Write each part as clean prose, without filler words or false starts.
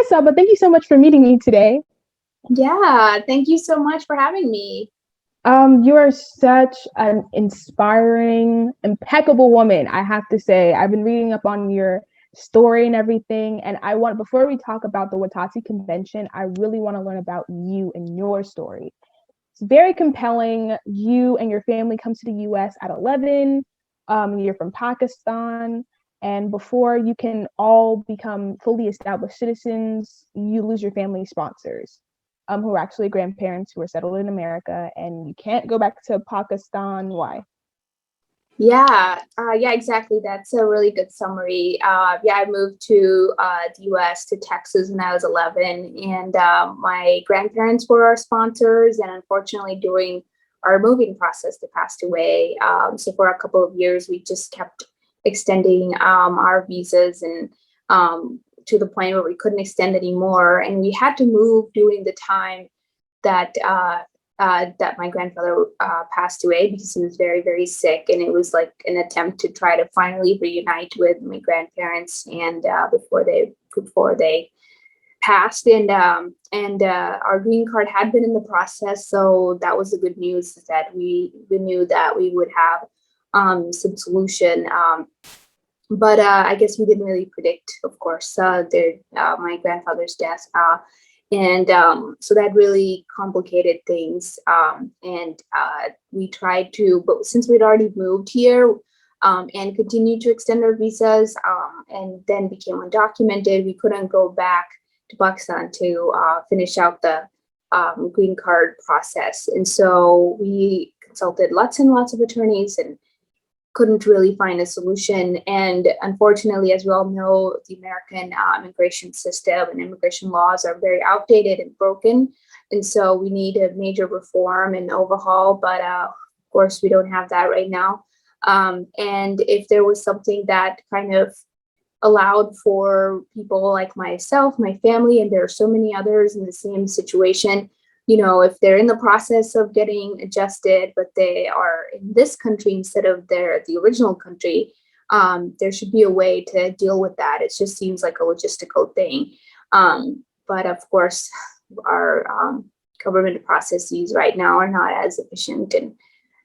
Hi, Saba. Thank you so much for meeting me today. Yeah, thank you so much for having me. You are such an inspiring, impeccable woman, I have to say. I've been reading up on your story and everything, and before we talk about the WETATi Convention, I really want to learn about you and your story. It's very compelling. You and your family come to the US at 11. You're from Pakistan. And before you can all become fully established citizens, you lose your family sponsors, who are actually grandparents who are settled in America. And you can't go back to Pakistan. Why? Yeah, exactly. That's a really good summary. Yeah, I moved to the US to Texas when I was 11, and my grandparents were our sponsors. And unfortunately, during our moving process, they passed away. So for a couple of years, we just kept extending our visas and to the point where we couldn't extend anymore. And we had to move during the time that that my grandfather passed away because he was very, very sick, and it was like an attempt to try to finally reunite with my grandparents, and before they passed, and our green card had been in the process, so that was the good news that we knew that we would have some solution. But I guess we didn't really predict, of course, my grandfather's death. And so that really complicated things. And we tried to, but since we'd already moved here and continued to extend our visas and then became undocumented, we couldn't go back to Pakistan to finish out the green card process. And so we consulted lots and lots of attorneys and couldn't really find a solution. And unfortunately, as we all know, the American immigration system and immigration laws are very outdated and broken. And so we need a major reform and overhaul. But of course, we don't have that right now. And if there was something that kind of allowed for people like myself, my family, and there are so many others in the same situation, if they're in the process of getting adjusted, but they are in this country instead of the original country, there should be a way to deal with that. It just seems like a logistical thing. But of course, our government processes right now are not as efficient. And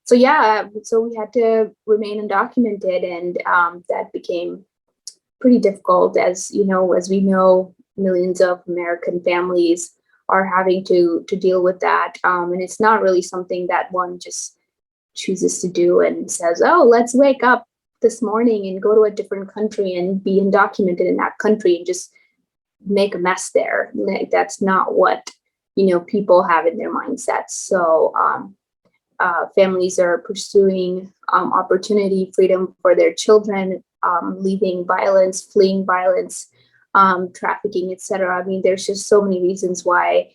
so, yeah, so we had to remain undocumented, and that became pretty difficult, as we know, millions of American families are having to deal with that. And it's not really something that one just chooses to do and says, oh, let's wake up this morning and go to a different country and be undocumented in that country and just make a mess there. Like, that's not what, people have in their mindsets. So families are pursuing opportunity, freedom for their children, leaving violence, fleeing violence, trafficking, etc. I mean, there's just so many reasons why,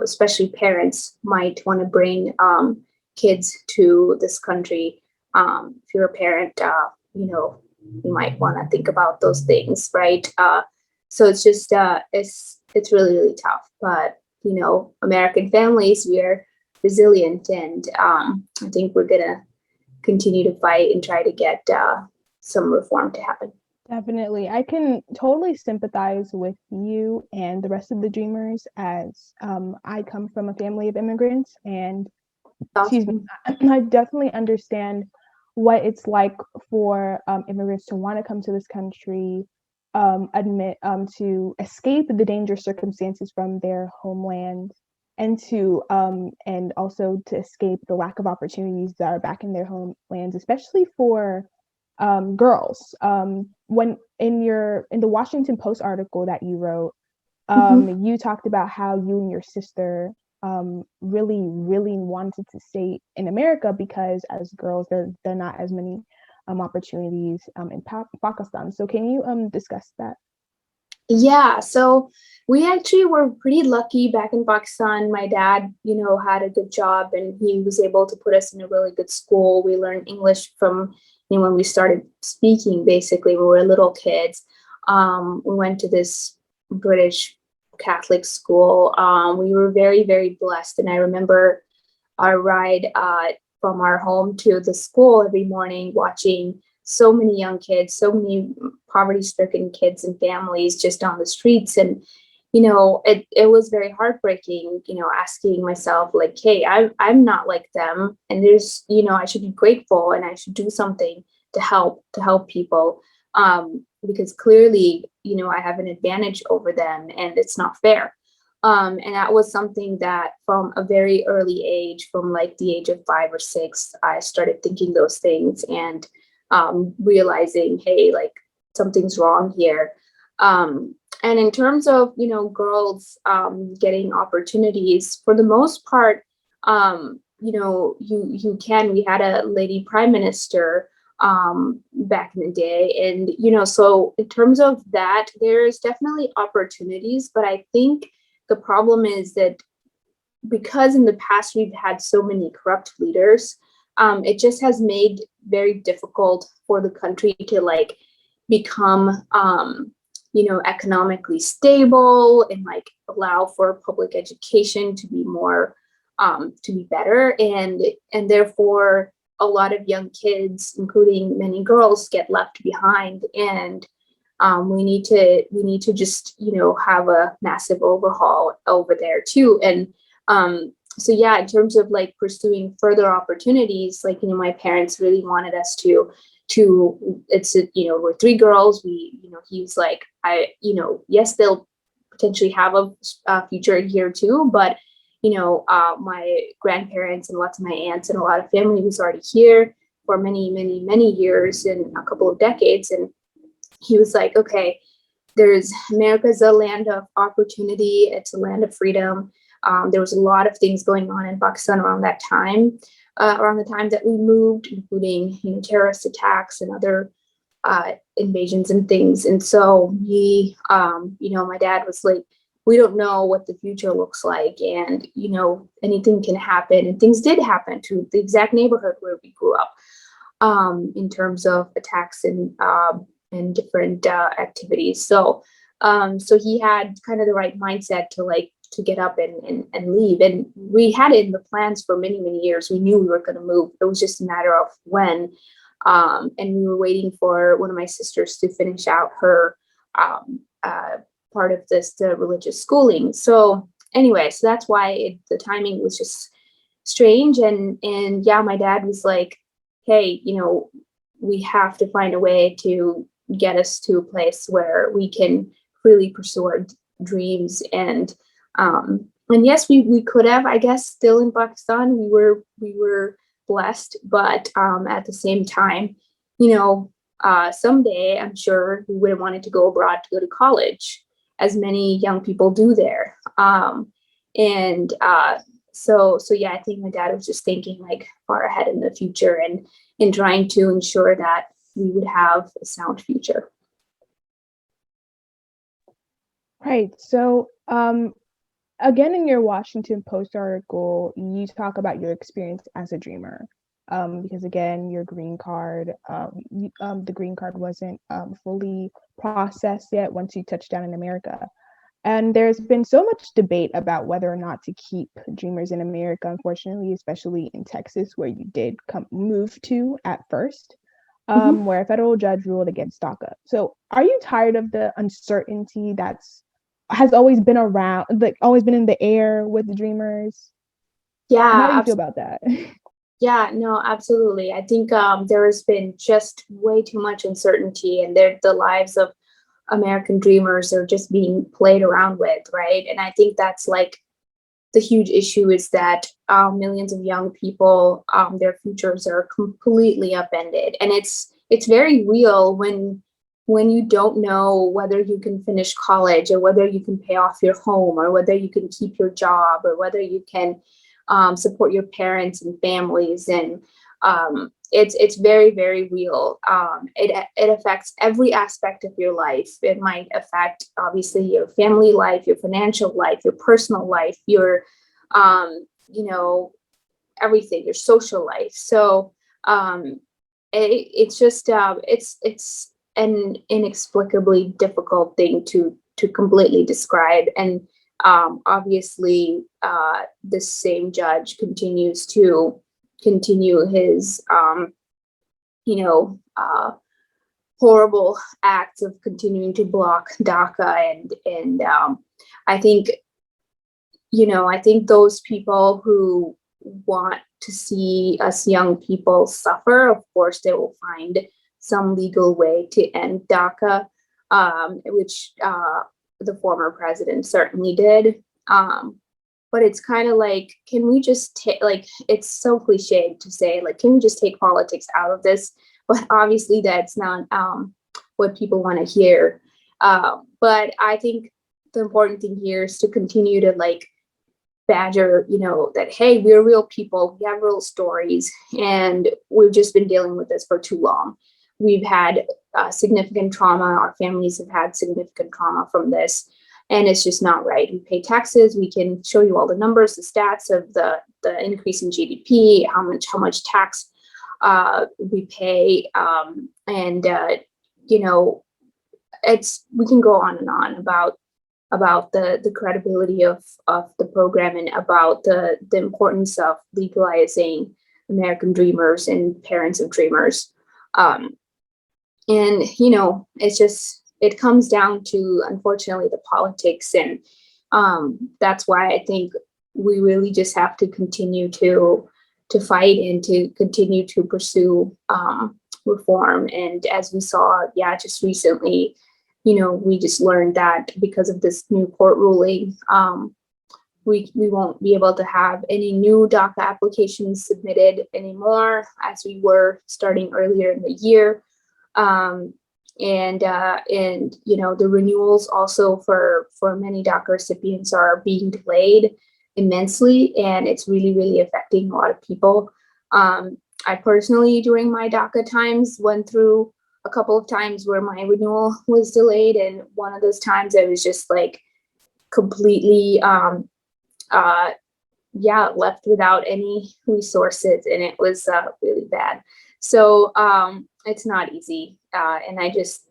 especially parents might want to bring kids to this country. If you're a parent, you might want to think about those things, right? So it's just it's really, really tough. But American families, we are resilient, and I think we're gonna continue to fight and try to get some reform to happen. Definitely. I can totally sympathize with you and the rest of the dreamers as I come from a family of immigrants, and excuse me, Awesome. I definitely understand what it's like for immigrants to want to come to this country, to escape the dangerous circumstances from their homeland, and also to escape the lack of opportunities that are back in their homelands, especially for girls. When in the Washington Post article that you wrote, Mhm. you talked about how you and your sister really, really wanted to stay in America because as girls, there are not as many opportunities in Pakistan. So can you discuss that? Yeah, so we actually were pretty lucky back in Pakistan. My dad, had a good job, and he was able to put us in a really good school. We learned English from, when we started speaking, basically, we were little kids. We went to this British Catholic school. We were very, very blessed. And I remember our ride from our home to the school every morning, watching so many young kids, so many poverty stricken kids and families just on the streets. And it was very heartbreaking, asking myself like, hey, I'm not like them. And there's, I should be grateful and I should do something to help people. Because clearly, I have an advantage over them and it's not fair. And that was something that from a very early age, from like the age of 5 or 6, I started thinking those things and realizing, hey, like something's wrong here. And in terms of, girls getting opportunities, for the most part, we had a lady prime minister back in the day. And, so in terms of that, there's definitely opportunities, but I think the problem is that because in the past we've had so many corrupt leaders, it just has made very difficult for the country to like become economically stable and like allow for public education to be more to be better, and therefore a lot of young kids, including many girls, get left behind. And we need to just have a massive overhaul over there too. And so yeah, in terms of like pursuing further opportunities, like my parents really wanted us to we're 3 girls. He was like, yes, they'll potentially have a future here too, but my grandparents and lots of my aunts and a lot of family was already here for many, many, many years and a couple of decades. And he was like, okay, America's a land of opportunity. It's a land of freedom. There was a lot of things going on in Pakistan around that time, around the time that we moved, including terrorist attacks and other invasions and things. And so my dad was like, we don't know what the future looks like, and anything can happen. And things did happen to the exact neighborhood where we grew up, in terms of attacks and different activities. So he had kind of the right mindset to get up and leave. And we had it in the plans for many, many years. We knew we were going to move. It was just a matter of when. And we were waiting for one of my sisters to finish out her part of the religious schooling. So anyway, so that's why the timing was just strange. And yeah, my dad was like, hey, we have to find a way to get us to a place where we can really pursue our dreams. And yes, we could have, I guess, still in Pakistan, we were blessed, but at the same time, someday I'm sure we would have wanted to go abroad to go to college, as many young people do there. So yeah, I think my dad was just thinking like far ahead in the future and in trying to ensure that we would have a sound future. Right. So again, in your Washington Post article, you talk about your experience as a dreamer. Because again, your green card, the green card wasn't fully processed yet once you touched down in America. And there's been so much debate about whether or not to keep dreamers in America, unfortunately, especially in Texas, where you did move to at first, where a federal judge ruled against DACA. So are you tired of the uncertainty has always been around, like always been in the air with the dreamers? Yeah. And how do you feel about that? Yeah, no, absolutely. I think there has been just way too much uncertainty, and the lives of American dreamers are just being played around with, right? And I think that's like the huge issue, is that millions of young people, their futures are completely upended, and it's very real when you don't know whether you can finish college, or whether you can pay off your home, or whether you can keep your job, or whether you can support your parents and families. And it's very, very real. It affects every aspect of your life. It might affect, obviously, your family life, your financial life, your personal life, your everything, your social life. So it's just it's an inexplicably difficult thing to completely describe. And obviously, this same judge continues to continue his horrible acts of continuing to block DACA, and I think, I think those people who want to see us young people suffer, of course, they will find some legal way to end DACA, which the former president certainly did. But it's kind of like, can we just take, like, it's so cliched to say, like, can we just take politics out of this? But obviously that's not what people want to hear. But I think the important thing here is to continue to like badger, that, hey, we're real people, we have real stories, and we've just been dealing with this for too long. We've had significant trauma. Our families have had significant trauma from this, and it's just not right. We pay taxes. We can show you all the numbers, the stats of the increase in GDP, how much tax we pay, and we can go on and on about the credibility of the program, and about the importance of legalizing American dreamers and parents of dreamers. And it comes down to, unfortunately, the politics, and that's why I think we really just have to continue to fight and to continue to pursue reform. And as we saw, just recently, we just learned that because of this new court ruling, we won't be able to have any new DACA applications submitted anymore, as we were starting earlier in the year. And the renewals also for many DACA recipients are being delayed immensely, and it's really, really affecting a lot of people. I personally, during my DACA times, went through a couple of times where my renewal was delayed, and one of those times I was just like completely left without any resources, and it was really bad. So it's not easy, and I just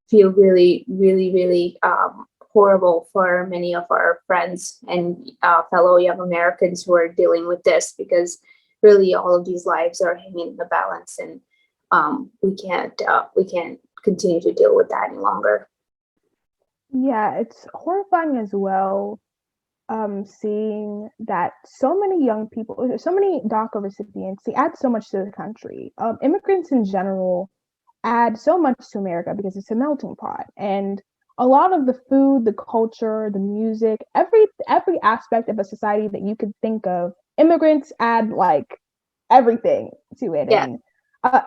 feel really, really, really horrible for many of our friends and fellow young Americans who are dealing with this, because really all of these lives are hanging in the balance, and we can't continue to deal with that any longer. Yeah, it's horrifying as well, seeing that so many young people, so many DACA recipients, they add so much to the country. Immigrants in general add so much to America because it's a melting pot, and a lot of the food, the culture, the music, every aspect of a society that you could think of, immigrants add like everything to it. Yeah. And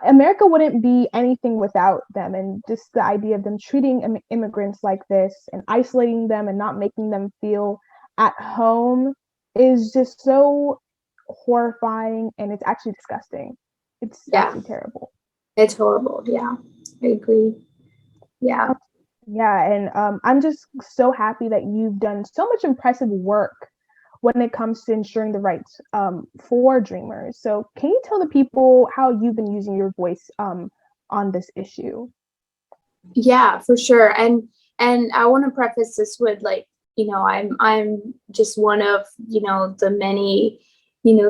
America wouldn't be anything without them. And just the idea of them treating immigrants like this and isolating them and not making them feel at home is just so horrifying, and it's actually disgusting. It's actually terrible. It's horrible. Yeah, I agree. Yeah. Yeah, and I'm just so happy that you've done so much impressive work when it comes to ensuring the rights for dreamers. So can you tell the people how you've been using your voice on this issue? Yeah, for sure. And I want to preface this with, like, I'm just one of, the many,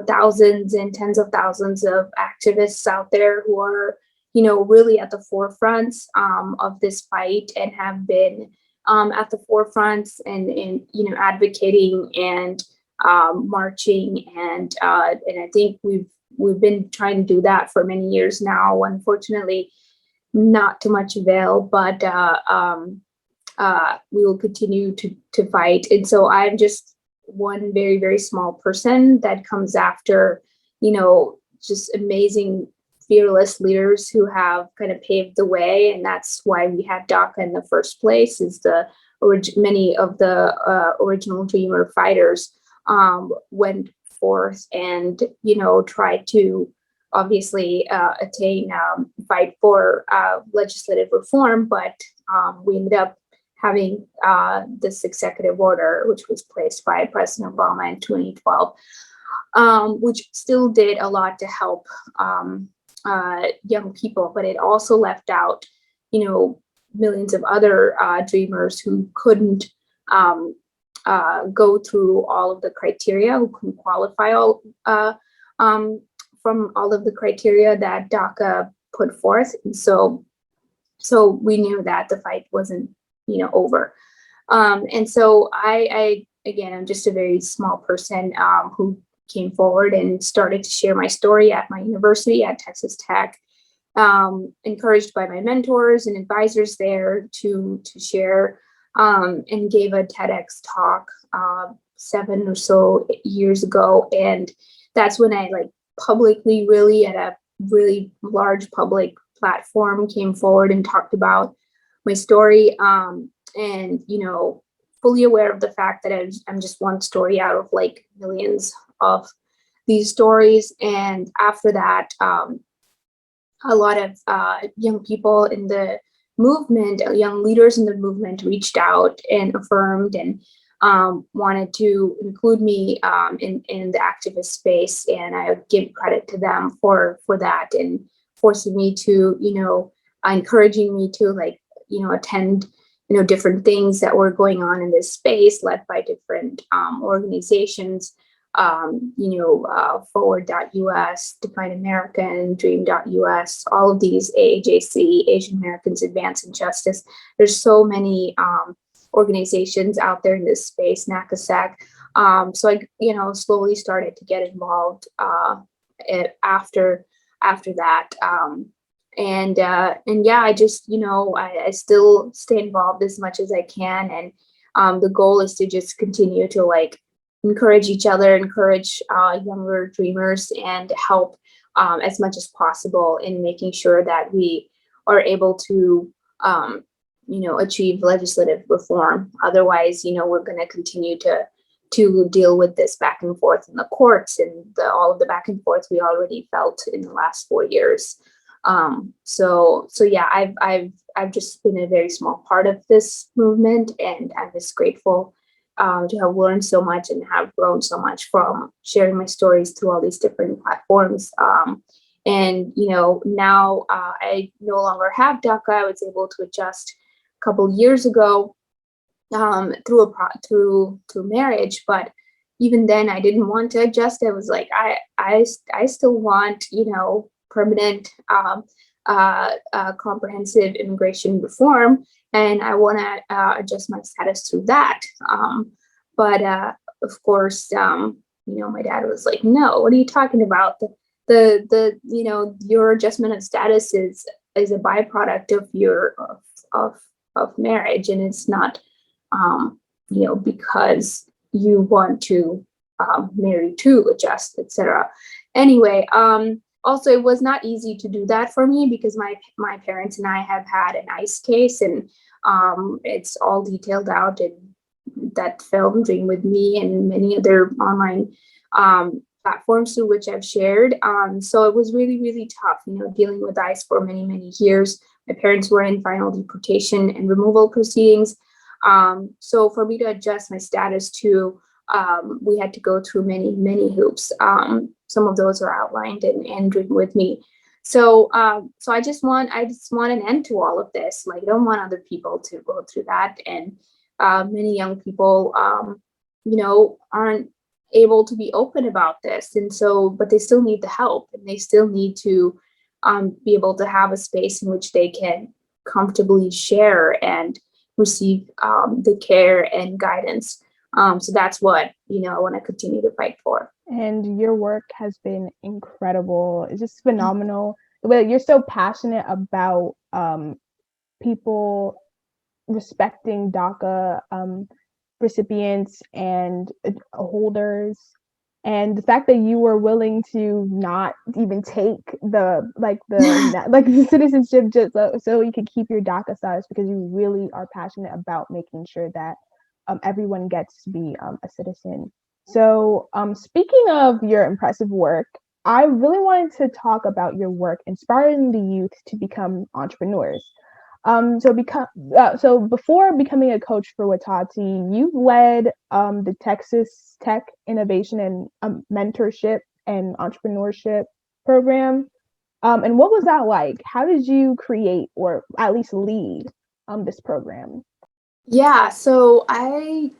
thousands and tens of thousands of activists out there who are, really at the forefront of this fight, and have been at the forefront and advocating and marching, and I think we've been trying to do that for many years now. Unfortunately, not to much avail, but we will continue to fight. And so I'm just one very, very small person that comes after, just amazing, fearless leaders who have kind of paved the way. And that's why we had DACA in the first place, is many of the original Dreamer fighters went forth and, tried to obviously fight for legislative reform, but we ended up having this executive order, which was placed by President Obama in 2012, which still did a lot to help young people, but it also left out, millions of other dreamers who couldn't go through all of the criteria, who couldn't qualify from all of the criteria that DACA put forth. And so we knew that the fight wasn't, over. And so I again, I'm just a very small person who came forward and started to share my story at my university at Texas Tech, encouraged by my mentors and advisors there to share, and gave a TEDx talk 7 or so years ago. And that's when I publicly, really at a really large public platform, came forward and talked about my story, and fully aware of the fact that I'm just one story out of millions of these stories. And after that, a lot of young people in the movement, young leaders in the movement, reached out and affirmed and wanted to include me in the activist space. And I give credit to them for that, and forcing me to, encouraging me to attend different things that were going on in this space, led by different organizations, Forward.us, Define American, Dream.us, all of these, AAJC, Asian Americans Advance in Justice. There's so many organizations out there in this space, NACASAC. So I, slowly started to get involved after that. And yeah, I just, I still stay involved as much as I can. And the goal is to just continue to encourage each other, encourage younger dreamers, and help as much as possible in making sure that we are able to, achieve legislative reform. Otherwise, we're going to continue to deal with this back and forth in the courts, and all of the back and forth we already felt in the last 4 years. So yeah, I've just been a very small part of this movement, and I'm just grateful to have learned so much and have grown so much from sharing my stories through all these different platforms. And now I no longer have DACA. I was able to adjust a couple years ago through marriage, but even then I didn't want to adjust. I was like, I still want permanent comprehensive immigration reform, and I want to adjust my status through that. But of course, my dad was like, "No, what are you talking about? The your adjustment of status is a byproduct of your of marriage, and it's not because you want to marry to adjust, etc." Anyway, also, it was not easy to do that for me because my parents and I have had an ICE case, and it's all detailed out in that film, Dream With Me, and many other online platforms through which I've shared. So it was really, really tough, dealing with ICE for many, many years. My parents were in final deportation and removal proceedings. So for me to adjust my status to, we had to go through many, many hoops. Some of those are outlined in Dream With Me. So I just want an end to all of this. I don't want other people to go through that. And many young people, aren't able to be open about this. And so, but they still need the help, and they still need to be able to have a space in which they can comfortably share and receive the care and guidance. So that's what, I want to continue to fight for. And your work has been incredible. It's just phenomenal. You're so passionate about people respecting DACA recipients and holders. And the fact that you were willing to not even take the citizenship just so you could keep your DACA status, because you really are passionate about making sure that everyone gets to be a citizen. So speaking of your impressive work, I really wanted to talk about your work inspiring the youth to become entrepreneurs. So before becoming a coach for WETATi, you led the Texas Tech Innovation and Mentorship and Entrepreneurship Program. And what was that like? How did you create, or at least lead, this program? Yeah, so I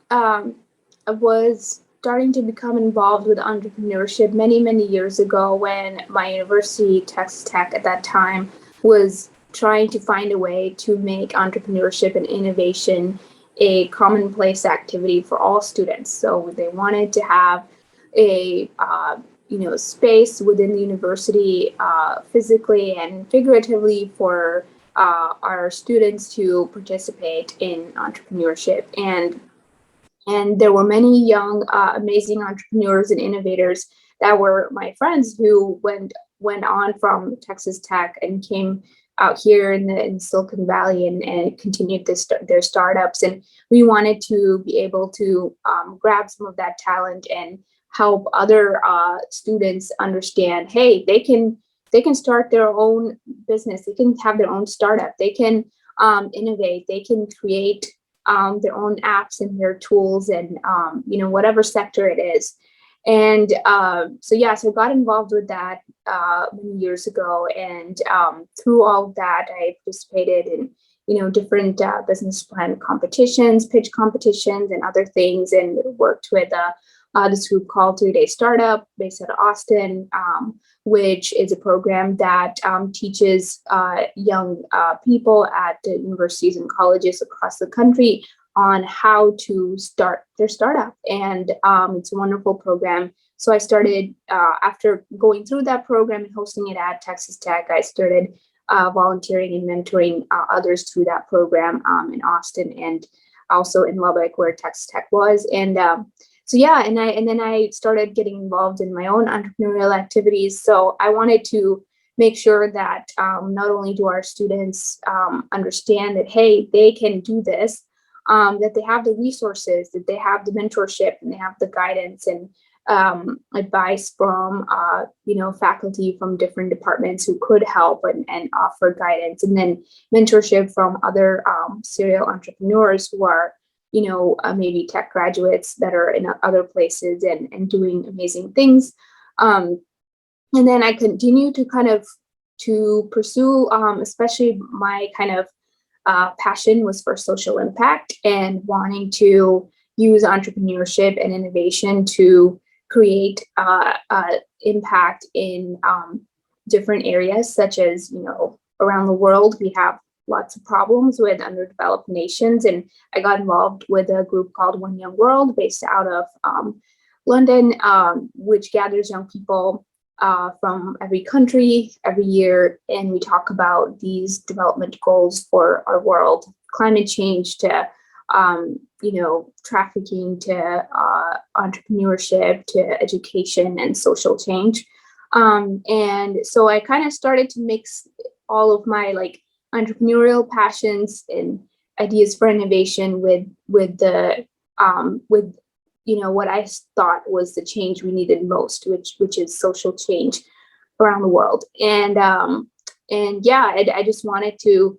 was starting to become involved with entrepreneurship many, many years ago when my university, Texas Tech at that time, was trying to find a way to make entrepreneurship and innovation a commonplace activity for all students. So they wanted to have a space within the university, physically and figuratively, for our students to participate in entrepreneurship. And there were many young, amazing entrepreneurs and innovators that were my friends who went on from Texas Tech and came out here in Silicon Valley and continued their startups. And we wanted to be able to grab some of that talent and help other students understand, hey, they can start their own business, they can have their own startup, they can innovate, they can create their own apps and their tools, and whatever sector it is. And so I got involved with that many years ago, and through all of that, I participated in different business plan competitions, pitch competitions, and other things, and worked with this group called 3-Day Startup, based out of Austin, which is a program that teaches young people at the universities and colleges across the country on how to start their startup. And it's a wonderful program. So I started, after going through that program and hosting it at Texas Tech, I started volunteering and mentoring others through that program in Austin and also in Lubbock, where Texas Tech was. And and then I started getting involved in my own entrepreneurial activities. So I wanted to make sure that not only do our students understand that, hey, they can do this, that they have the resources, that they have the mentorship, and they have the guidance and advice from faculty from different departments who could help and offer guidance, and then mentorship from other serial entrepreneurs who are maybe tech graduates that are in other places and doing amazing things. And then I continue to pursue, especially my kind of passion was for social impact and wanting to use entrepreneurship and innovation to create impact in different areas, such as, around the world, we have lots of problems with underdeveloped nations. And I got involved with a group called One Young World, based out of London, which gathers young people from every country every year. And we talk about these development goals for our world, climate change to, trafficking to entrepreneurship to education and social change. And so I kind of started to mix all of my entrepreneurial passions and ideas for innovation with what I thought was the change we needed most, which is social change around the world. And I just wanted to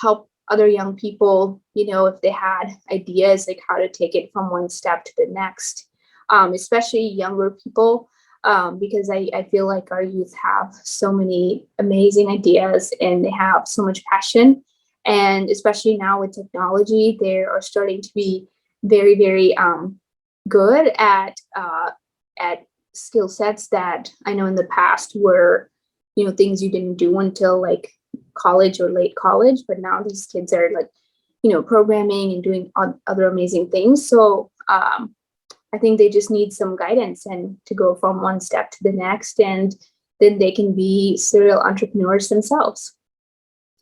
help other young people, if they had ideas, like how to take it from one step to the next, especially younger people. Because I feel like our youth have so many amazing ideas and they have so much passion. And especially now with technology, they are starting to be very, very good at skill sets that I know in the past were, things you didn't do until college or late college. But now these kids are programming and doing other amazing things. So I think they just need some guidance and to go from one step to the next, and then they can be serial entrepreneurs themselves.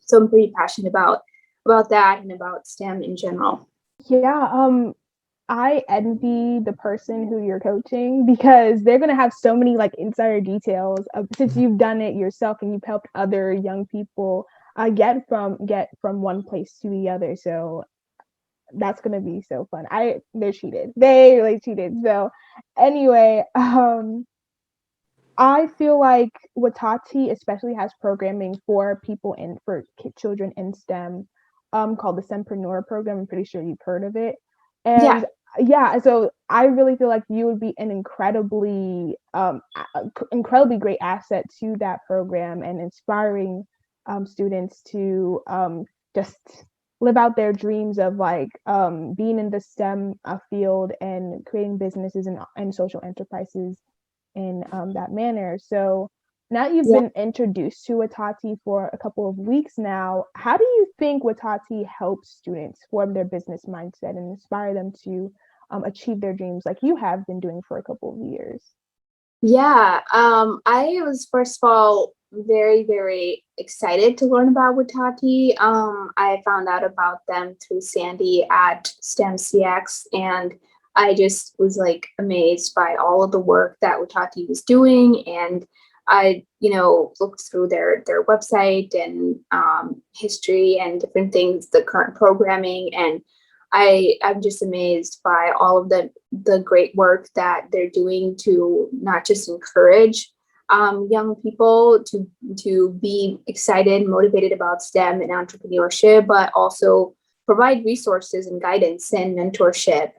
So I'm pretty passionate about that and about STEM in general. Yeah, I envy the person who you're coaching, because they're going to have so many insider details since you've done it yourself and you've helped other young people get from one place to the other. So that's gonna be so fun. They really cheated. So anyway, I feel like WETATi especially has programming for children in STEM, called the STEMpreneur program. I'm pretty sure you've heard of it. And so I really feel like you would be an incredibly great asset to that program, and inspiring students to just live out their dreams of being in the STEM field and creating businesses and social enterprises in that manner. So Now you've Yeah. been introduced to WETATi for a couple of weeks now. How do you think WETATi helps students form their business mindset and inspire them to achieve their dreams like you have been doing for a couple of years? Yeah, I was first of all very, very excited to learn about WETATi. I found out about them through Sandy at STEMCX, and I just was like amazed by all of the work that WETATi was doing. And I, looked through their website and history and different things, the current programming, and I'm just amazed by all of the great work that they're doing to not just encourage young people to be excited, motivated about STEM and entrepreneurship, but also provide resources and guidance and mentorship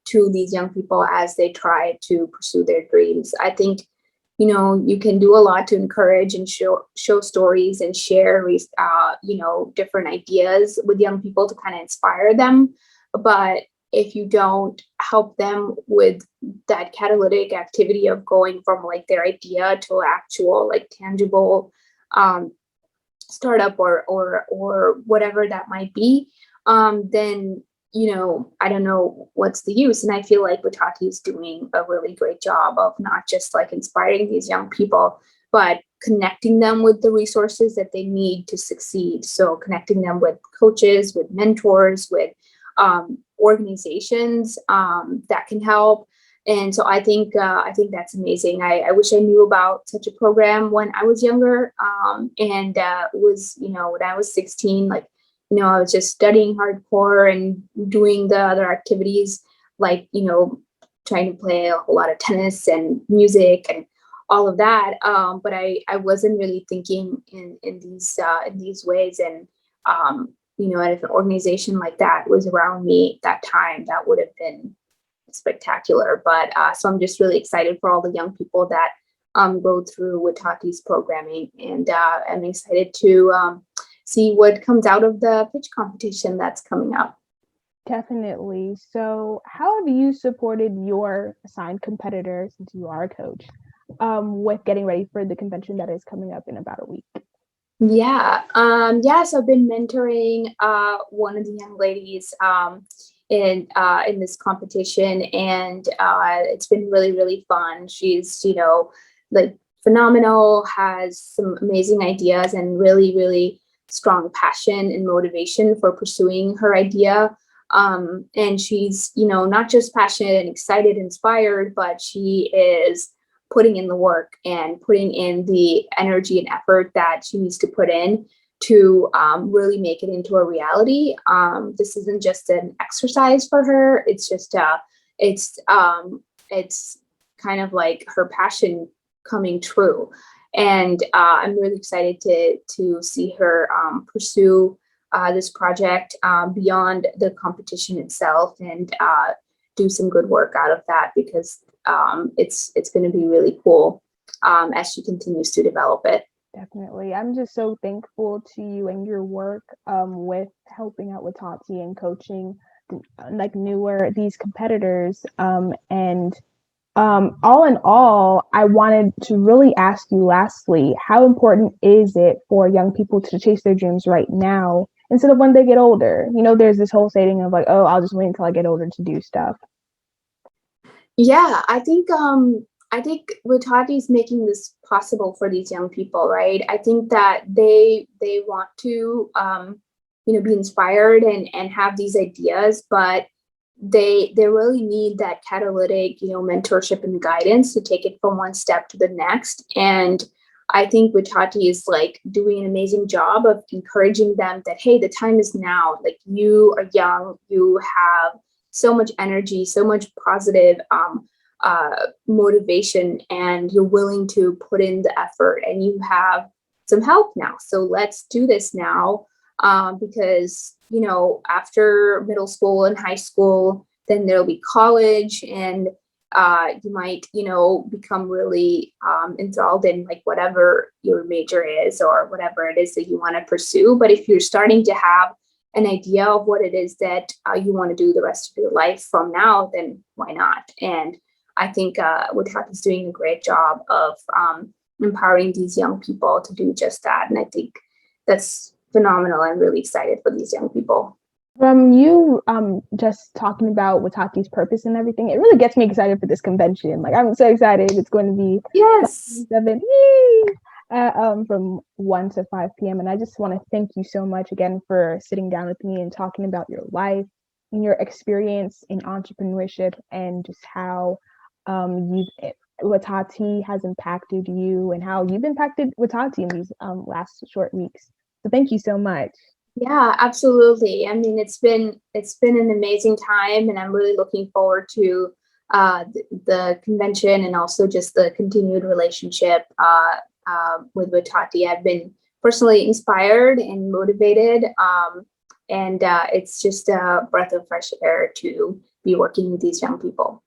to these young people as they try to pursue their dreams. I think you can do a lot to encourage and show stories and share different ideas with young people to kind of inspire them, but if you don't help them with that catalytic activity of going from like their idea to actual like tangible startup or whatever that might be, then I don't know what's the use. And I feel like WETATi is doing a really great job of not just like inspiring these young people, but connecting them with the resources that they need to succeed. So connecting them with coaches, with mentors, with organizations that can help. And so I think that's amazing. I wish I knew about such a program when I was younger, and was when I was 16, like I was just studying hardcore and doing the other activities, like trying to play a lot of tennis and music and all of that. But I wasn't really thinking in these ways. And and if an organization like that was around me at that time, that would have been spectacular. But so I'm just really excited for all the young people that go through WETATi's programming, and I'm excited to see what comes out of the pitch competition that's coming up. Definitely. So how have you supported your assigned competitor, since you are a coach, with getting ready for the convention that is coming up in about a week? Yeah. So I've been mentoring one of the young ladies in this competition, and it's been really, really fun. She's like phenomenal, has some amazing ideas, and really, really strong passion and motivation for pursuing her idea. And she's not just passionate and excited, inspired, but she is putting in the work and putting in the energy and effort that she needs to put in to really make it into a reality. This isn't just an exercise for her. It's just it's kind of like her passion coming true. And I'm really excited to see her pursue this project beyond the competition itself, and do some good work out of that, because it's going to be really cool as she continues to develop it. Definitely. I'm just so thankful to you and your work with helping out WETATi and coaching like these competitors. And all in all, I wanted to really ask you lastly, how important is it for young people to chase their dreams right now instead of when they get older? There's this whole saying of like, oh, I'll just wait until I get older to do stuff. Yeah, I think WETATi is making this possible for these young people, right? I think that they want to be inspired and have these ideas, but they really need that catalytic mentorship and guidance to take it from one step to the next. And I think WETATi is like doing an amazing job of encouraging them that, hey, the time is now. Like, you are young, you have so much energy, so much positive motivation, and you're willing to put in the effort, and you have some help now. So let's do this now, because after middle school and high school, then there'll be college, and you might become really enthralled in like whatever your major is or whatever it is that you want to pursue. But if you're starting to have an idea of what it is that you want to do the rest of your life from now, then why not? And I think WETATi is doing a great job of empowering these young people to do just that. And I think that's phenomenal. I'm really excited for these young people. From you just talking about WETATi's purpose and everything, it really gets me excited for this convention. Like, I'm so excited. It's going to be Yes. 7 from 1 to 5 p.m. And I just want to thank you so much again for sitting down with me and talking about your life and your experience in entrepreneurship and just how WETATi has impacted you and how you've impacted WETATi in these last short weeks. So thank you so much. Yeah, absolutely. I mean, it's been an amazing time, and I'm really looking forward to the convention and also just the continued relationship with WETATi. I've been personally inspired and motivated, and it's just a breath of fresh air to be working with these young people.